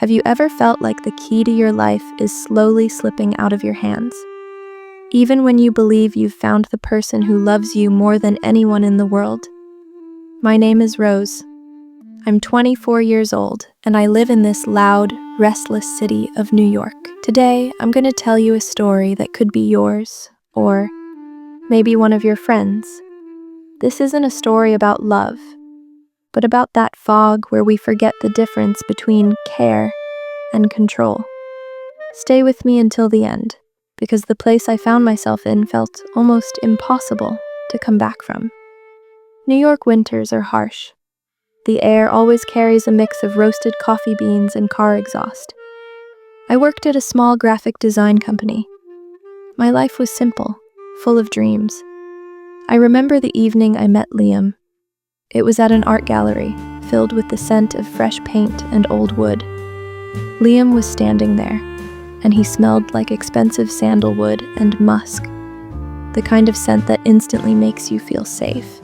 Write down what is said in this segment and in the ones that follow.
Have you ever felt like the key to your life is slowly slipping out of your hands? Even when you believe you've found the person who loves you more than anyone in the world? My name is Rose. I'm 24 years old, and I live in this loud, restless city of New York. Today, I'm going to tell you a story that could be yours, or maybe one of your friends. This isn't a story about love, but about that fog where we forget the difference between care and control. Stay with me until the end, because the place I found myself in felt almost impossible to come back from. New York winters are harsh. The air always carries a mix of roasted coffee beans and car exhaust. I worked at a small graphic design company. My life was simple, full of dreams. I remember the evening I met Liam. It was at an art gallery, filled with the scent of fresh paint and old wood. Liam was standing there, and he smelled like expensive sandalwood and musk, the kind of scent that instantly makes you feel safe.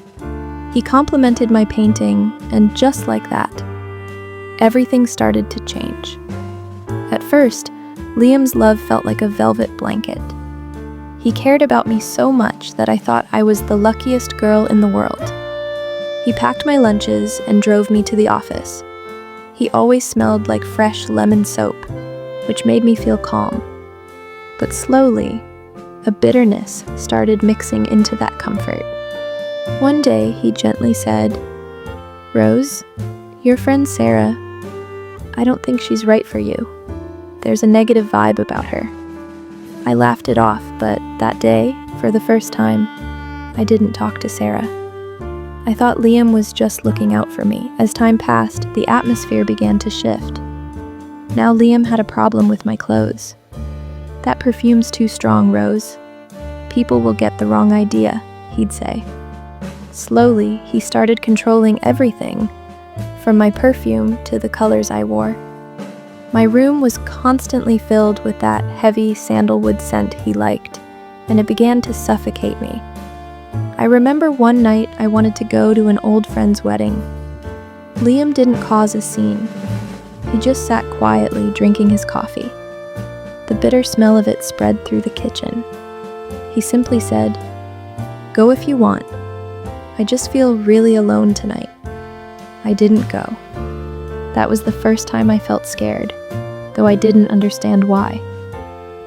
He complimented my painting, and just like that, everything started to change. At first, Liam's love felt like a velvet blanket. He cared about me so much that I thought I was the luckiest girl in the world. He packed my lunches and drove me to the office. He always smelled like fresh lemon soap, which made me feel calm. But slowly, a bitterness started mixing into that comfort. One day, he gently said, "Rose, your friend Sarah, I don't think she's right for you. There's a negative vibe about her." I laughed it off, but that day, for the first time, I didn't talk to Sarah. I thought Liam was just looking out for me. As time passed, the atmosphere began to shift. Now Liam had a problem with my clothes. "That perfume's too strong, Rose. People will get the wrong idea," he'd say. Slowly, he started controlling everything, from my perfume to the colors I wore. My room was constantly filled with that heavy sandalwood scent he liked, and it began to suffocate me. I remember one night I wanted to go to an old friend's wedding. Liam didn't cause a scene. He just sat quietly drinking his coffee. The bitter smell of it spread through the kitchen. He simply said, "Go if you want. I just feel really alone tonight." I didn't go. That was the first time I felt scared, though I didn't understand why.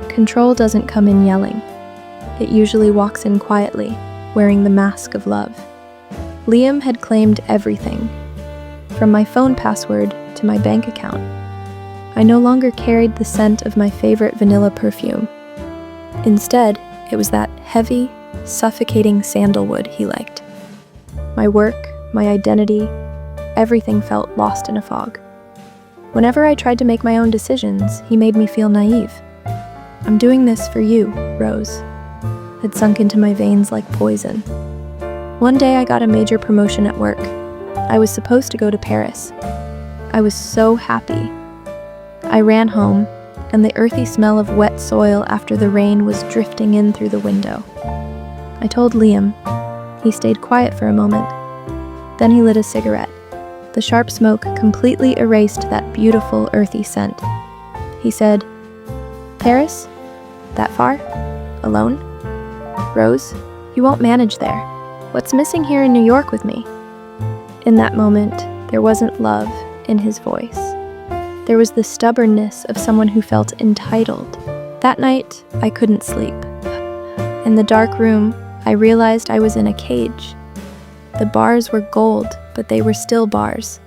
Control doesn't come in yelling. It usually walks in quietly, wearing the mask of love. Liam had claimed everything, from my phone password to my bank account. I no longer carried the scent of my favorite vanilla perfume. Instead, it was that heavy, suffocating sandalwood he liked. My work, my identity, everything felt lost in a fog. Whenever I tried to make my own decisions, he made me feel naive. "I'm doing this for you, Rose," had sunk into my veins like poison. One day I got a major promotion at work. I was supposed to go to Paris. I was so happy. I ran home, and the earthy smell of wet soil after the rain was drifting in through the window. I told Liam. He stayed quiet for a moment. Then he lit a cigarette. The sharp smoke completely erased that beautiful earthy scent. He said, "Paris? That far? Alone? Rose, you won't manage there. What's missing here in New York with me?" In that moment, there wasn't love in his voice. There was the stubbornness of someone who felt entitled. That night, I couldn't sleep. In the dark room, I realized I was in a cage. The bars were gold, but they were still bars.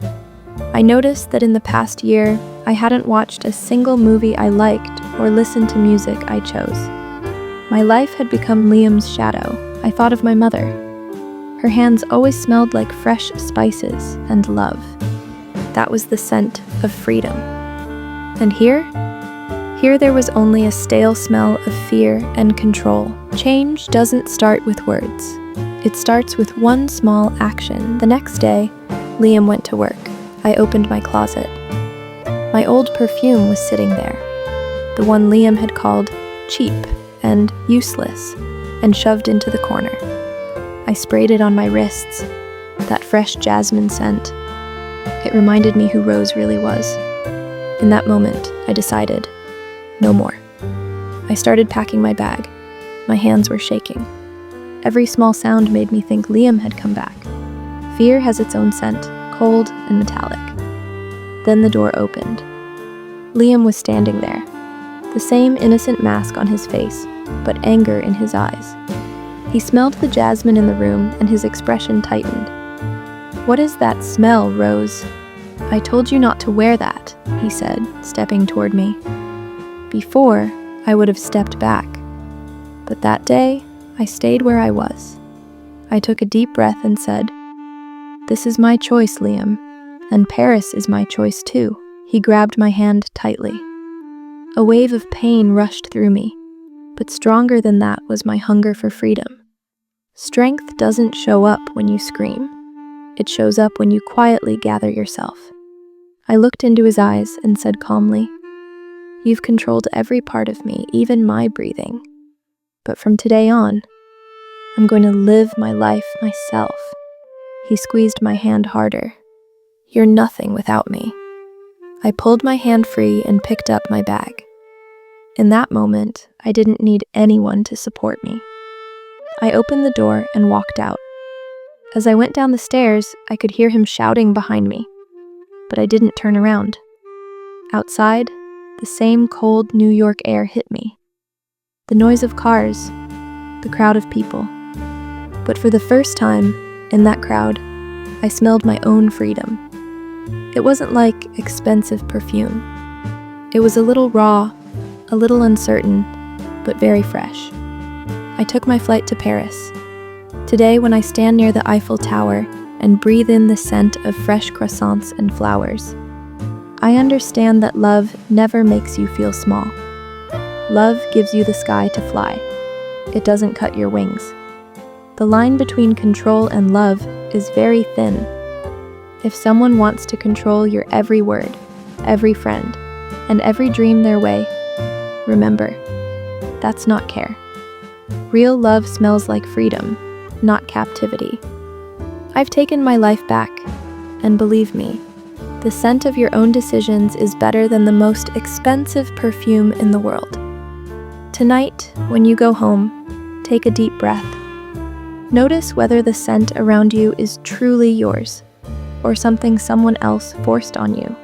I noticed that in the past year, I hadn't watched a single movie I liked or listened to music I chose. My life had become Liam's shadow. I thought of my mother. Her hands always smelled like fresh spices and love. That was the scent of freedom. And here there was only a stale smell of fear and control. Change doesn't start with words. It starts with one small action. The next day, Liam went to work. I opened my closet. My old perfume was sitting there, the one Liam had called cheap and useless, and shoved into the corner. I sprayed it on my wrists, that fresh jasmine scent. It reminded me who Rose really was. In that moment, I decided, no more. I started packing my bag. My hands were shaking. Every small sound made me think Liam had come back. Fear has its own scent, cold and metallic. Then the door opened. Liam was standing there, the same innocent mask on his face, but anger in his eyes. He smelled the jasmine in the room and his expression tightened. "What is that smell, Rose?" "I told you not to wear that," he said, stepping toward me. Before, I would have stepped back. But that day, I stayed where I was. I took a deep breath and said, "This is my choice, Liam, and Paris is my choice too." He grabbed my hand tightly. A wave of pain rushed through me, but stronger than that was my hunger for freedom. Strength doesn't show up when you scream. It shows up when you quietly gather yourself. I looked into his eyes and said calmly, "You've controlled every part of me, even my breathing. But from today on, I'm going to live my life myself." He squeezed my hand harder. "You're nothing without me." I pulled my hand free and picked up my bag. In that moment, I didn't need anyone to support me. I opened the door and walked out. As I went down the stairs, I could hear him shouting behind me, but I didn't turn around. Outside, the same cold New York air hit me. The noise of cars, the crowd of people. But for the first time, in that crowd, I smelled my own freedom. It wasn't like expensive perfume. It was a little raw, a little uncertain, but very fresh. I took my flight to Paris. Today, when I stand near the Eiffel Tower and breathe in the scent of fresh croissants and flowers, I understand that love never makes you feel small. Love gives you the sky to fly. It doesn't cut your wings. The line between control and love is very thin. If someone wants to control your every word, every friend, and every dream their way, remember, that's not care. Real love smells like freedom, not captivity. I've taken my life back, and believe me, the scent of your own decisions is better than the most expensive perfume in the world. Tonight, when you go home, take a deep breath. Notice whether the scent around you is truly yours, or something someone else forced on you.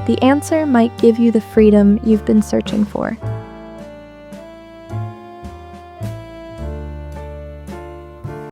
The answer might give you the freedom you've been searching for.